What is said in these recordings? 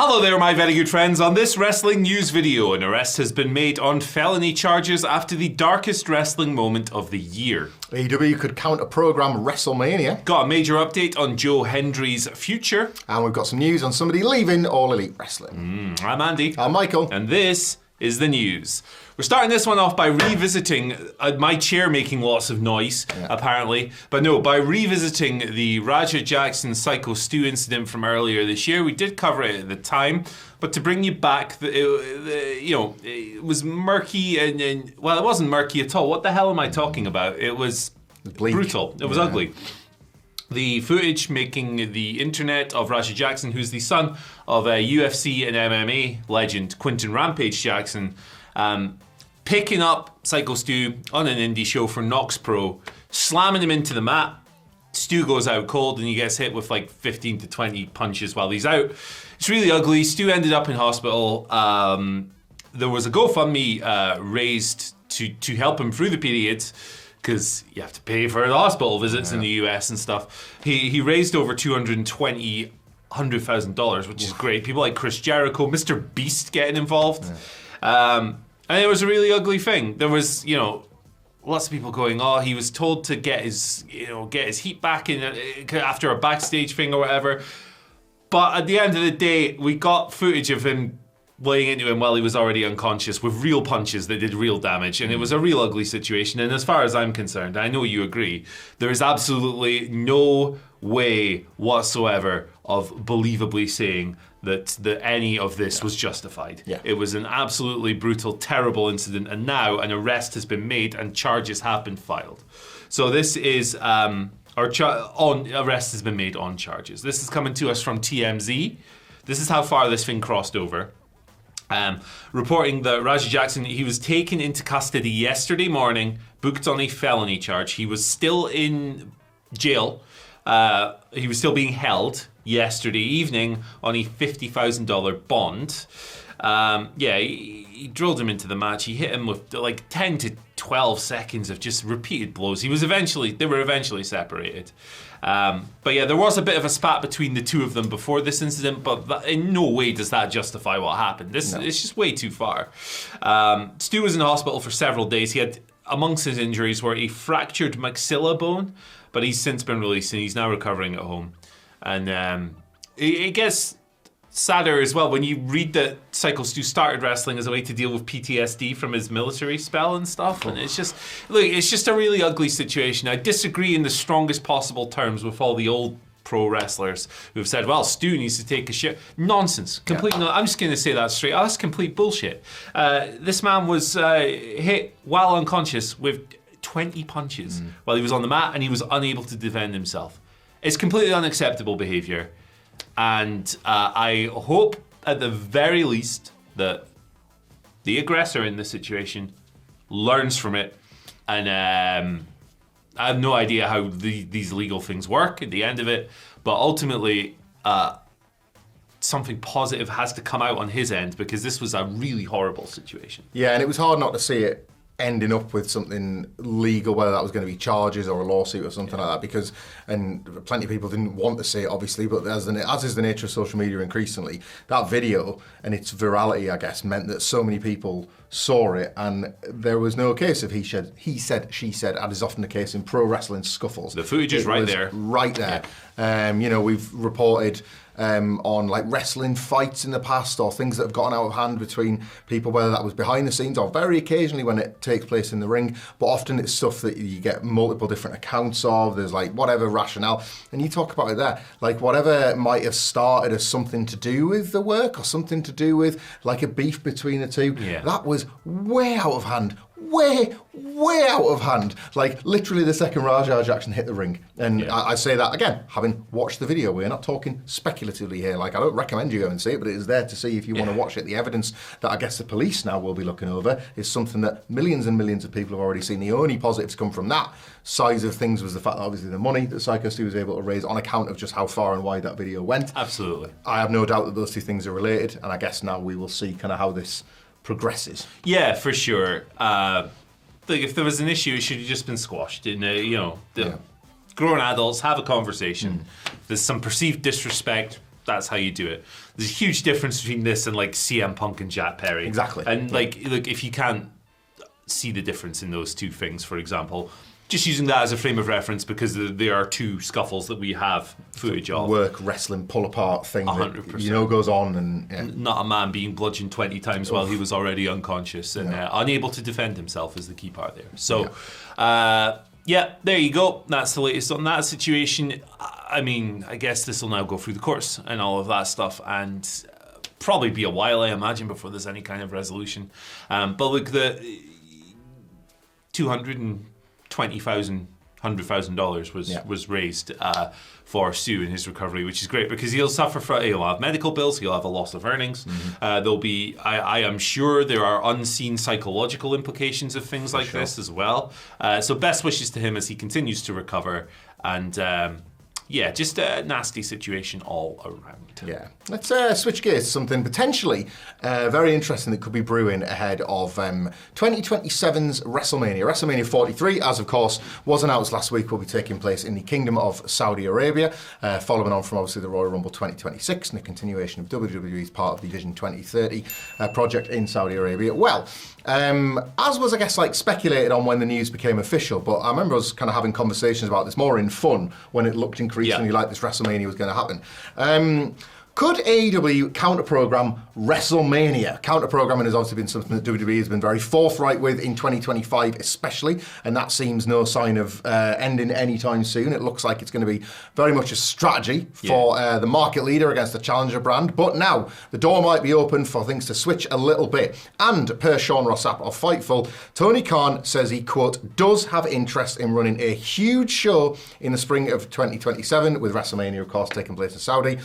Hello there, my very good friends. On this wrestling news video, an arrest has been made on felony charges after the darkest wrestling moment of the year. AEW could counter-program WrestleMania. Got a major update on Joe Hendry's future. And we've got some news on somebody leaving All Elite Wrestling. I'm Andy. I'm Michael. And this is the news. We're starting this one off by revisiting my chair making lots of noise, apparently. But no, by revisiting the Raja Jackson Psycho Stu incident from earlier this year. We did cover it at the time, but to bring you back, it was murky and well, it wasn't murky at all. What the hell am I talking about? It was brutal. It was ugly. The footage making the internet of Raja Jackson, who's the son of a UFC and MMA legend, Quinton Rampage Jackson, picking up Psycho Stu on an indie show for Nox Pro, slamming him into the mat. Stu goes out cold and he gets hit with like 15 to 20 punches while he's out. It's really ugly. Stu ended up in hospital. There was a GoFundMe raised to help him through the period, because you have to pay for the hospital visits in the US and stuff. He raised over $100,000, which is great. People like Chris Jericho, Mr. Beast getting involved. And it was a really ugly thing. There was, lots of people going, he was told to get his heat back in after a backstage thing or whatever. But at the end of the day, we got footage of him laying into him while he was already unconscious with real punches that did real damage, and it was a real ugly situation. And as far as I'm concerned, I know you agree, there is absolutely no way whatsoever of believably saying that any of this was justified. It was an absolutely brutal, terrible incident, and now an arrest has been made and charges have been filed. So this is arrest has been made on charges. This is coming to us from TMZ. This is how far this thing crossed over. Reporting that Raja Jackson, he was taken into custody yesterday morning, booked on a felony charge. He was still in jail. He was still being held yesterday evening on a $50,000 bond. He drilled him into the match. He hit him with like 10 to 12 seconds of just repeated blows. They were eventually separated. There was a bit of a spat between the two of them before this incident, but in no way does that justify what happened. It's just way too far. Stu was in hospital for several days. He had, amongst his injuries, were a fractured maxilla bone, but he's since been released and he's now recovering at home. And it gets sadder as well when you read that Psycho Stu started wrestling as a way to deal with PTSD from his military spell and stuff, and it's just a really ugly situation. I disagree in the strongest possible terms with all the old pro wrestlers who've said, well, Stu needs to take a shit. Nonsense. I'm just going to say that straight. That's complete bullshit. This man was hit while unconscious with 20 punches while he was on the mat, and he was unable to defend himself. It's completely unacceptable behavior. And I hope, at the very least, that the aggressor in this situation learns from it. And I have no idea how these legal things work at the end of it, but ultimately, something positive has to come out on his end, because this was a really horrible situation. Yeah, and it was hard not to see it ending up with something legal, whether that was going to be charges or a lawsuit or something like that, and plenty of people didn't want to see it, obviously, but as is the nature of social media increasingly, that video and its virality, I guess, meant that so many people saw it, and there was no case of he said, she said, as is often the case in pro wrestling scuffles. The footage is right there. Right there. Yeah. We've reported on like wrestling fights in the past, or things that have gotten out of hand between people, whether that was behind the scenes or very occasionally when it takes place in the ring, but often it's stuff that you get multiple different accounts of. There's like whatever rationale, and you talk about it there, like whatever might have started as something to do with the work or something to do with like a beef between the two, that was way out of hand. Way out of hand. Like literally the second Raja Jackson hit the ring. And I say that again, having watched the video. We're not talking speculatively here. Like, I don't recommend you go and see it, but it is there to see if you want to watch it. The evidence that I guess the police now will be looking over is something that millions and millions of people have already seen. The only positives come from that side of things was the fact that obviously the money that Psycho Stu was able to raise on account of just how far and wide that video went. Absolutely. I have no doubt that those two things are related, and I guess now we will see kind of how this progresses. Yeah, for sure. If there was an issue, it should have just been squashed. Grown adults have a conversation. There's some perceived disrespect. how you do it. There's a huge difference between this and like CM Punk and Jack Perry. Exactly. And like, look, if you can't see the difference in those two things, for example, just using that as a frame of reference, because there are two scuffles that we have footage of. Work, wrestling, pull apart thing 100%. That, you know, goes on. And not a man being bludgeoned 20 times while he was already unconscious and unable to defend himself is the key part there. So, there you go. That's the latest on that situation. I mean, I guess this will now go through the courts and all of that stuff, and probably be a while, I imagine, before there's any kind of resolution. But look, the $100,000 was raised for Stu in his recovery, which is great because he'll have medical bills, he'll have a loss of earnings. There'll be, I am sure there are unseen psychological implications of things like this as well. So best wishes to him as he continues to recover, and just a nasty situation all around. Yeah. Let's switch gears to something potentially very interesting that could be brewing ahead of 2027's WrestleMania. WrestleMania 43, as of course was announced last week, will be taking place in the Kingdom of Saudi Arabia, following on from obviously the Royal Rumble 2026 and the continuation of WWE's part of the Vision 2030 project in Saudi Arabia. Well, as was, I guess, like speculated on when the news became official, but I remember us kind of having conversations about this more in fun when it looked increasingly like this WrestleMania was going to happen. Could AEW counter-program WrestleMania? Counter-programming has obviously been something that WWE has been very forthright with in 2025 especially, and that seems no sign of ending anytime soon. It looks like it's going to be very much a strategy for the market leader against the challenger brand, but now the door might be open for things to switch a little bit. And per Sean Rossap of Fightful, Tony Khan says he, quote, does have interest in running a huge show in the spring of 2027, with WrestleMania, of course, taking place in Saudi.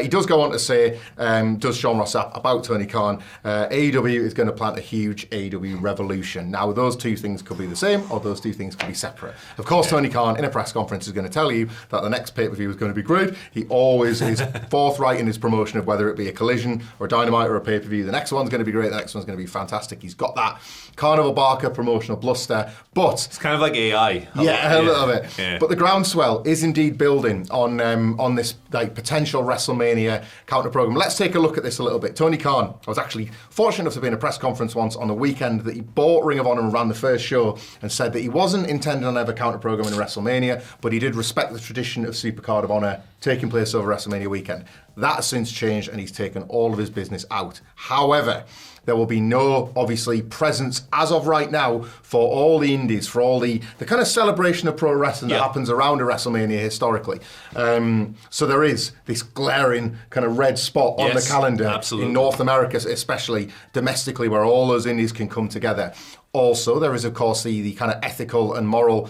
He does go on to say, does Sean Rossap, about Tony Khan, AEW is going to plant a huge AEW revolution. Now, those two things could be the same, or those two things could be separate. Of course, Tony Khan, in a press conference, is going to tell you that the next pay-per-view is going to be great. He always is forthright in his promotion of whether it be a Collision or a Dynamite or a pay-per-view. The next one's going to be great, the next one's going to be fantastic. He's got that Carnival Barker promotional bluster, but... It's kind of like AI. A little bit. Yeah. But the groundswell is indeed building on this like potential WrestleMania counter-program. Let's take a look at this a little bit. Tony Khan, I was actually fortunate enough to be in a press conference once on the weekend that he bought Ring of Honor and ran the first show, and said that he wasn't intending on ever counter-programming WrestleMania, but he did respect the tradition of Supercard of Honor taking place over WrestleMania weekend. That has since changed, and he's taken all of his business out. However, there will be no, obviously, presence as of right now for all the indies, for all the kind of celebration of pro wrestling that happens around a WrestleMania historically. So there is this glaring kind of red spot on the calendar in North America, especially domestically, where all those indies can come together. Also, there is, of course, the kind of ethical and moral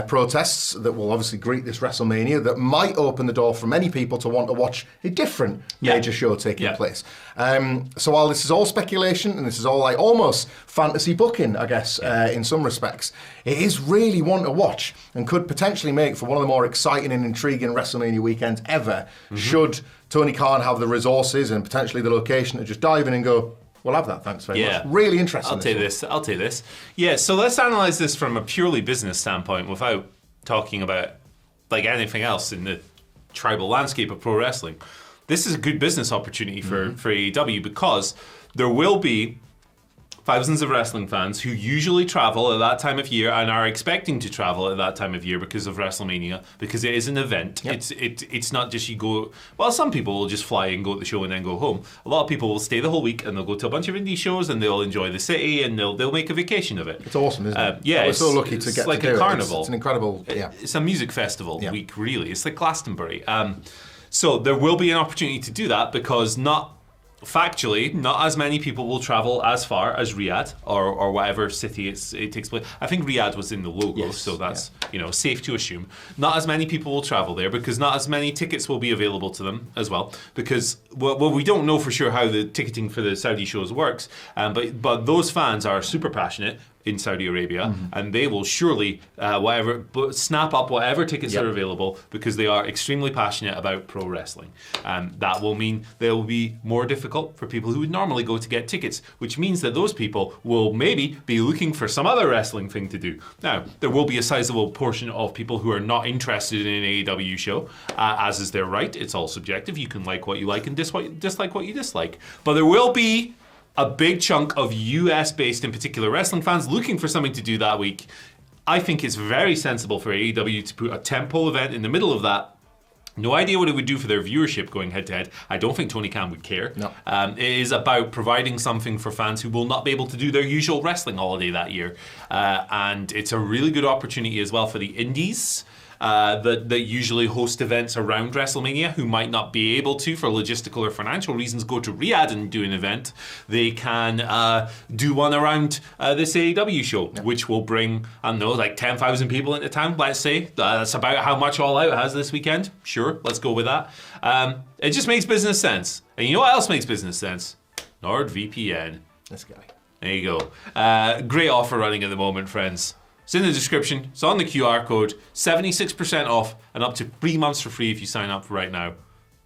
protests that will obviously greet this WrestleMania that might open the door for many people to want to watch a different major show taking place. So while this is all speculation and this is all like almost fantasy booking, I guess, in some respects, it is really one to watch and could potentially make for one of the more exciting and intriguing WrestleMania weekends ever, should Tony Khan have the resources and potentially the location to just dive in and go, we'll have that, thanks very much. Really interesting. I'll take this. Yeah, so let's analyse this from a purely business standpoint without talking about like anything else in the tribal landscape of pro wrestling. This is a good business opportunity for AEW, because there will be thousands of wrestling fans who usually travel at that time of year and are expecting to travel at that time of year because of WrestleMania, because it is an event. It's not just you go... Well, some people will just fly and go to the show and then go home. A lot of people will stay the whole week and they'll go to a bunch of indie shows and they'll enjoy the city and they'll make a vacation of it. It's awesome, isn't it? Yeah, we're so lucky to get like to do a carnival. It's an incredible... It's a music festival week, really. It's like Glastonbury. So there will be an opportunity to do that, because factually, not as many people will travel as far as Riyadh or whatever city it takes place. I think Riyadh was in the logo, so that's safe to assume. Not as many people will travel there, because not as many tickets will be available to them as well. Because we don't know for sure how the ticketing for the Saudi shows works, but those fans are super passionate. in Saudi Arabia, and they will surely snap up whatever tickets are available because they are extremely passionate about pro wrestling. That will mean they will be more difficult for people who would normally go to get tickets, which means that those people will maybe be looking for some other wrestling thing to do. Now, there will be a sizable portion of people who are not interested in an AEW show, as is their right. It's all subjective. You can like what you like and dislike what you dislike. But there will be a big chunk of US-based, in particular, wrestling fans looking for something to do that week. I think it's very sensible for AEW to put a tentpole event in the middle of that. No idea what it would do for their viewership going head-to-head. I don't think Tony Khan would care. No. It is about providing something for fans who will not be able to do their usual wrestling holiday that year. And it's a really good opportunity as well for the indies that usually host events around WrestleMania, who might not be able to, for logistical or financial reasons, go to Riyadh and do an event. They can do one around this AEW show, which will bring, I don't know, like 10,000 people into town, let's say. That's about how much All Out has this weekend. Sure, let's go with that. It just makes business sense. And you know what else makes business sense? NordVPN. This guy. There you go. Great offer running at the moment, friends. It's in the description. It's on the QR code. 76% off and up to 3 months for free if you sign up right now.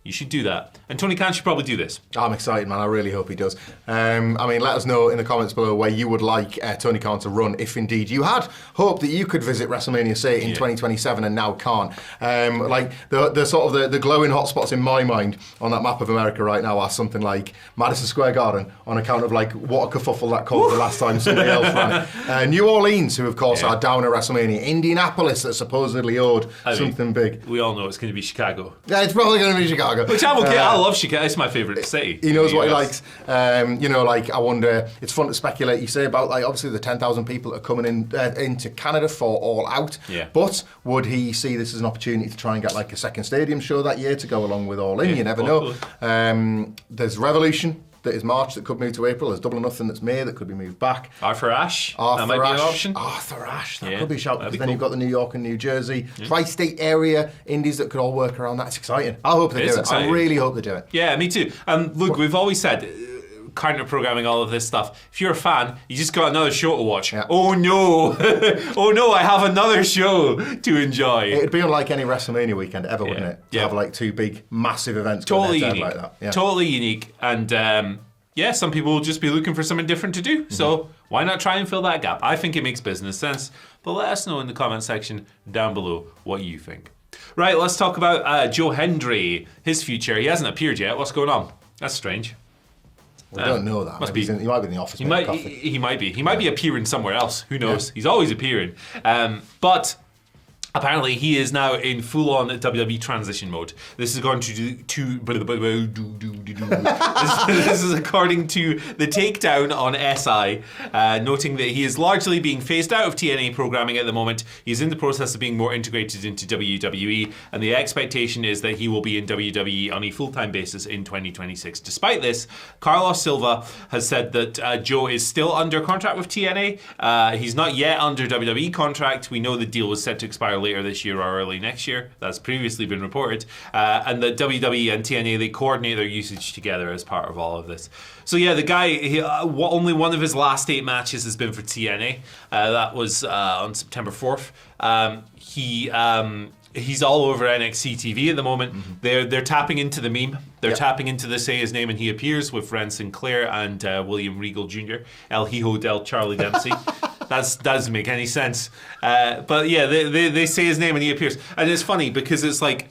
You should do that. And Tony Khan should probably do this. I'm excited, man. I really hope he does. I mean, let us know in the comments below where you would like Tony Khan to run if indeed you had hoped that you could visit WrestleMania, say, in 2027 and now can't. Like, the sort of the glowing hotspots in my mind on that map of America right now are something like Madison Square Garden, on account of, like, what a kerfuffle that caused the last time somebody else ran it. New Orleans, who, of course, are down at WrestleMania. Indianapolis, that supposedly owed something big. We all know it's going to be Chicago. Yeah, it's probably going to be Chicago. Which I'm okay. I love Chicago. It's my favourite city. He knows what he likes. You know, like, I wonder, it's fun to speculate. You say about, like, obviously the 10,000 people that are coming into Canada for All Out. Yeah. But would he see this as an opportunity to try and get, like, a second stadium show that year to go along with All In? Yeah, you never know. There's Revolution. That is March, that could move to April. There's Double or Nothing that's May, that could be moved back. Arthur Ashe, that might be an option. Arthur Ashe, that could be a shout, because then cool. you've got the New York and New Jersey, tri-state area indies that could all work around that. It's exciting. I hope they do it. Exciting. I really hope they do it. Yeah, me too. Look, we've always said, counter-programming all of this stuff, if you're a fan, you just got another show to watch. Yeah. Oh no, oh no, I have another show to enjoy. It'd be unlike any WrestleMania weekend ever, wouldn't it? To have, like, two big, massive events Totally going unique. like that. Yeah. Totally unique. And yeah, some people will just be looking for something different to do. So why not try and fill that gap? I think it makes business sense. But let us know in the comment section down below what you think. Right, let's talk about Joe Hendry, his future. He hasn't appeared yet. What's going on? That's strange. We don't know that. Must be. He might be in the office. He might be. He might be appearing somewhere else. Who knows? Yeah. He's always appearing. But apparently, he is now in full-on WWE transition mode. This is going to this is according to the takedown on SI, noting that he is largely being phased out of TNA programming at the moment. He's in the process of being more integrated into WWE, and the expectation is that he will be in WWE on a full-time basis in 2026. Despite this, Carlos Silva has said that Joe is still under contract with TNA. He's not yet under WWE contract. We know the deal was set to expire later this year or early next year. That's previously been reported. And the WWE and TNA, they coordinate their usage together as part of all of this. So yeah, the guy, only one of his last 8 matches has been for TNA. That was on September 4th. He's all over NXT TV at the moment. They're tapping into the meme. They're tapping into the Say His Name and He Appears with Ren Sinclair and William Regal Jr. El Hijo del Charlie Dempsey. That doesn't make any sense. But yeah, they say his name and he appears. And it's funny because it's like,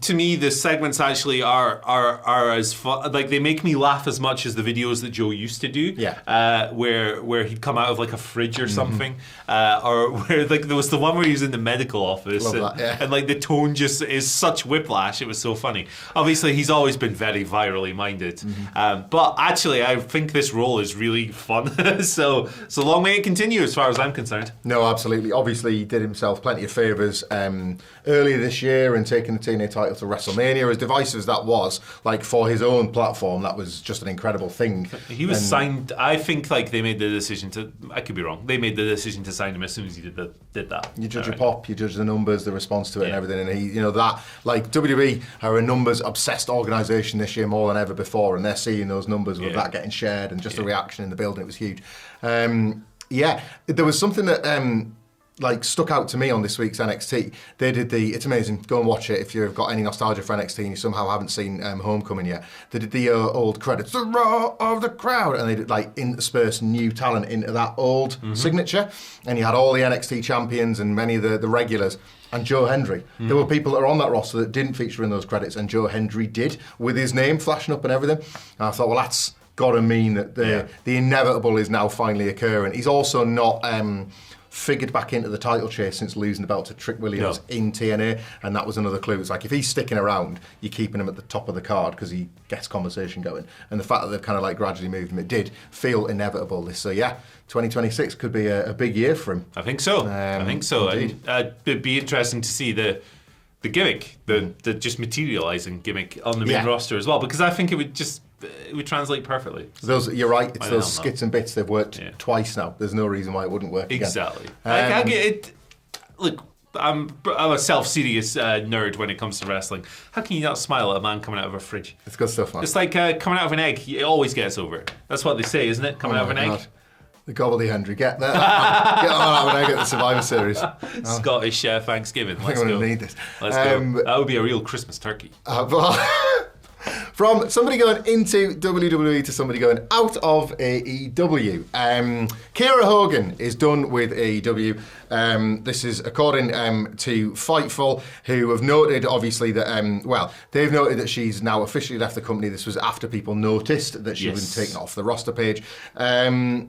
to me, the segments actually are as fun. Like, they make me laugh as much as the videos that Joe used to do. Yeah. Where he'd come out of like a fridge or something, or where like there was the one where he was in the medical office, and like the tone just is such whiplash. It was so funny. Obviously, he's always been very virally minded, but actually, I think this role is really fun. so long may it continue, as far as I'm concerned. No, absolutely. Obviously, he did himself plenty of favours earlier this year in taking the TNA title to WrestleMania. As divisive as that was, like, for his own platform, that was just an incredible thing. He was signed. I think like they made the decision to. I could be wrong. They made the decision to sign him as soon as he did that. You judge your pop, you judge the numbers, the response to it, and everything. And he, you know, that, like, WWE are a numbers obsessed organisation this year more than ever before, and they're seeing those numbers with that getting shared and just the reaction in the building. It was huge. Yeah, there was something that stuck out to me on this week's NXT. They did it's amazing. Go and watch it if you've got any nostalgia for NXT and you somehow haven't seen Homecoming yet. They did the old credits, the roar of the crowd, and they did intersperse new talent into that old signature. And you had all the NXT champions and many of the regulars. And Joe Hendry. There were people that are on that roster that didn't feature in those credits, and Joe Hendry did, with his name flashing up and everything. And I thought, well, that's got to mean that the inevitable is now finally occurring. He's also not figured back into the title chase since losing the belt to Trick Williams in TNA, and that was another clue. It's like, if he's sticking around, you're keeping him at the top of the card because he gets conversation going. And the fact that they've kind of gradually moved him, it did feel inevitable. So yeah, 2026 could be a big year for him. I think so. Indeed. And it'd be interesting to see the gimmick, the just materialising gimmick on the main roster as well, because I think it would translate perfectly. You're right. It's those skits and bits. They've worked twice now. There's no reason why it wouldn't work exactly. again. I get it. Look, I'm a self-serious nerd when it comes to wrestling. How can you not smile at a man coming out of a fridge? It's good stuff, man. It's like coming out of an egg. It always gets over. That's what they say, isn't it? Coming out of an egg. The Gobbledy Hendry. Get that. Get on out of an egg at the Survivor Series. Scottish Thanksgiving. I think I'm going to need this. Let's go. That would be a real Christmas turkey. From somebody going into WWE to somebody going out of AEW. Kiera Hogan is done with AEW. This is according to Fightful, who have noted, obviously, that, they've noted that she's now officially left the company. This was after people noticed that she'd been taken off the roster page. Her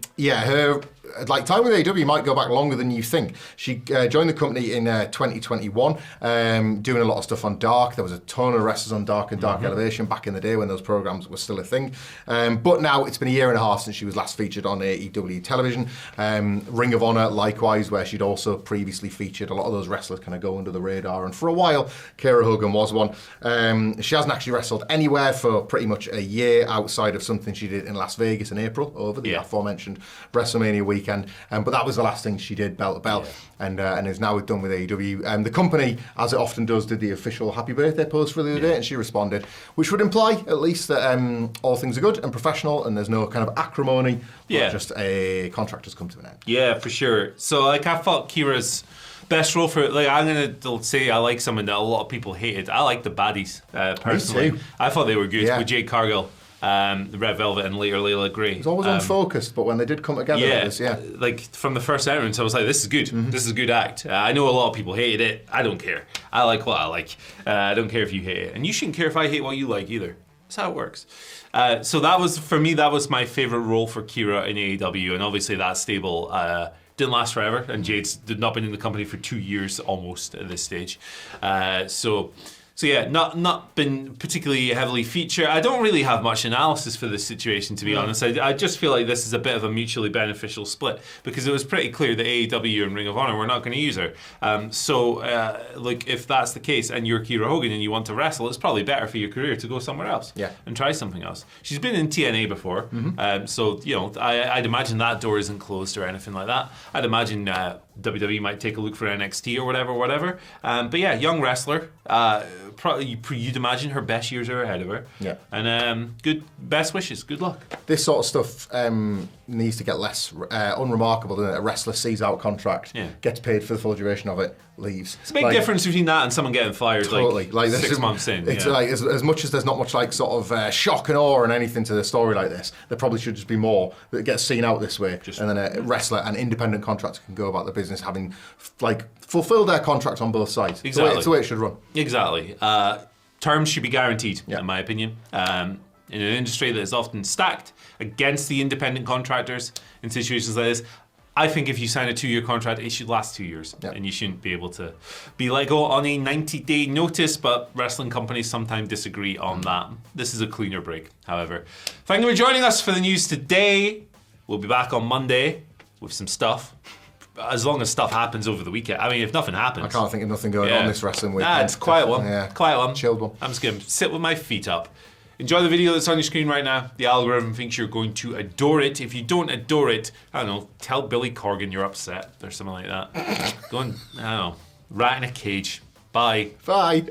time with AEW might go back longer than you think. She joined the company in 2021, doing a lot of stuff on Dark. There was a ton of wrestlers on Dark and Dark Elevation back in the day when those programs were still a thing. But now it's been a year and a half since she was last featured on AEW television. Ring of Honor, likewise, where she'd also previously featured. A lot of those wrestlers kind of go under the radar. And for a while, Kiera Hogan was one. She hasn't actually wrestled anywhere for pretty much a year outside of something she did in Las Vegas in April over the aforementioned WrestleMania weekend. But that was the last thing she did, belt to belt, and is now done with AEW. The company, as it often does, did the official happy birthday post for the other day, and she responded, which would imply at least that all things are good and professional, and there's no kind of acrimony, but just a contract has come to an end. Yeah, for sure. So I thought Kiera's best role for I'm gonna say I like someone that a lot of people hated. I like the baddies personally. Me too. I thought they were good with Jade Cargill. The Red Velvet and later Layla Gray. It was always unfocused, but when they did come together, it was, like from the first entrance, I was like, this is good. This is a good act. I know a lot of people hated it. I don't care. I like what I like. I don't care if you hate it. And you shouldn't care if I hate what you like either. That's how it works. So that was, for me, that was my favourite role for Kiera in AEW. And obviously that stable didn't last forever. And Jade's not been in the company for 2 years almost at this stage. So yeah, not been particularly heavily featured. I don't really have much analysis for this situation, to be honest. I just feel like this is a bit of a mutually beneficial split, because it was pretty clear that AEW and Ring of Honor were not going to use her. If that's the case and you're Kiera Hogan and you want to wrestle, it's probably better for your career to go somewhere else and try something else. She's been in TNA before, I'd imagine that door isn't closed or anything like that. I'd imagine WWE might take a look for NXT or whatever. But yeah, young wrestler. Probably you'd imagine her best years are ahead of her. Yeah. And best wishes. Good luck. This sort of stuff needs to get less unremarkable, doesn't it? A wrestler sees out contract, gets paid for the full duration of it, leaves. It's a big difference between that and someone getting fired totally. like 6 months in. It's like as much as there's not much sort of shock and awe and anything to the story like this, there probably should just be more that gets seen out this way. And then a wrestler and independent contractor can go about the business having fulfilled their contracts on both sides. Exactly. It's the way it should run. Exactly. Terms should be guaranteed, in my opinion. In an industry that is often stacked against the independent contractors in situations like this, I think if you sign a 2-year contract, it should last 2 years. And you shouldn't be able to be let go on a 90-day notice, but wrestling companies sometimes disagree on that. This is a cleaner break, however. Thank you for joining us for the news today. We'll be back on Monday with some stuff. As long as stuff happens over the weekend. I mean, if nothing happens. I can't think of nothing going on this wrestling weekend. It's a quiet one. Quiet one. Chilled one. I'm just going to sit with my feet up. Enjoy the video that's on your screen right now. The algorithm thinks you're going to adore it. If you don't adore it, I don't know, tell Billy Corgan you're upset or something like that. Go and, I don't know, rat in a cage. Bye. Bye.